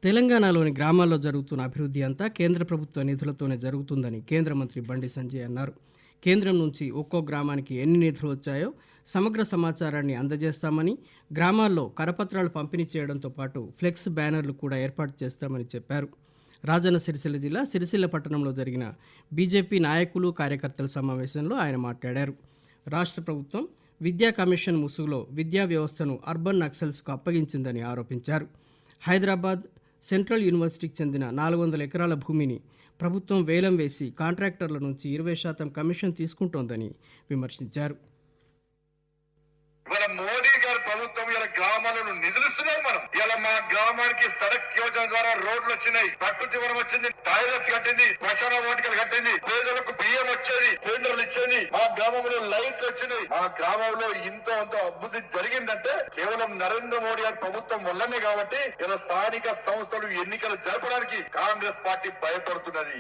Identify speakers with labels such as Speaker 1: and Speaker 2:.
Speaker 1: తెలంగాణలోని గ్రామాల్లో జరుగుతున్న అభివృద్ధి అంతా కేంద్ర ప్రభుత్వ నిధులతోనే జరుగుతుందని కేంద్ర మంత్రి బండి సంజయ్ అన్నారు. కేంద్రం నుంచి ఒక్కో గ్రామానికి ఎన్ని నిధులు వచ్చాయో సమగ్ర సమాచారాన్ని అందజేస్తామని, గ్రామాల్లో కరపత్రాలు పంపిణీ చేయడంతో పాటు ఫ్లెక్స్ బ్యానర్లు కూడా ఏర్పాటు చేస్తామని చెప్పారు. రాజన్న సిరిసిల్ల జిల్లా సిరిసిల్ల పట్టణంలో జరిగిన బీజేపీ నాయకులు కార్యకర్తల సమావేశంలో ఆయన మాట్లాడారు. రాష్ట్ర ప్రభుత్వం విద్యా కమిషన్ ముసుగులో విద్యా వ్యవస్థను అర్బన్ నక్సల్స్కు అప్పగించిందని ఆరోపించారు. హైదరాబాద్ సెంట్రల్ యూనివర్సిటీకి చెందిన 400 ఎకరాల భూమిని ప్రభుత్వం వేలం వేసి కాంట్రాక్టర్ల నుంచి 20% కమిషన్ తీసుకుంటోందని విమర్శించారు.
Speaker 2: మోడీ గారి ప్రభుత్వం ఇలా గ్రామాలను నిధులిస్తున్నారు. మనం ఇలా మా గ్రామానికి సడక్ యోజన ద్వారా రోడ్లు వచ్చినాయి, ప్రకృతి వనం వచ్చింది, టాయిలెట్స్ కట్టింది, శ్మశాన వాటికలు కట్టింది, పేదలకు బియ్యం వచ్చేది, సిలిండర్లు ఇచ్చేది, మా గ్రామంలో లైట్లు వచ్చినాయి. మా గ్రామంలో ఇంతో అంతో అభివృద్ధి జరిగిందంటే కేవలం నరేంద్ర మోడీ గారి ప్రభుత్వం వల్లనే. కాబట్టి ఇలా స్థానిక సంస్థలు ఎన్నికలు జరపడానికి కాంగ్రెస్ పార్టీ భయపడుతున్నది.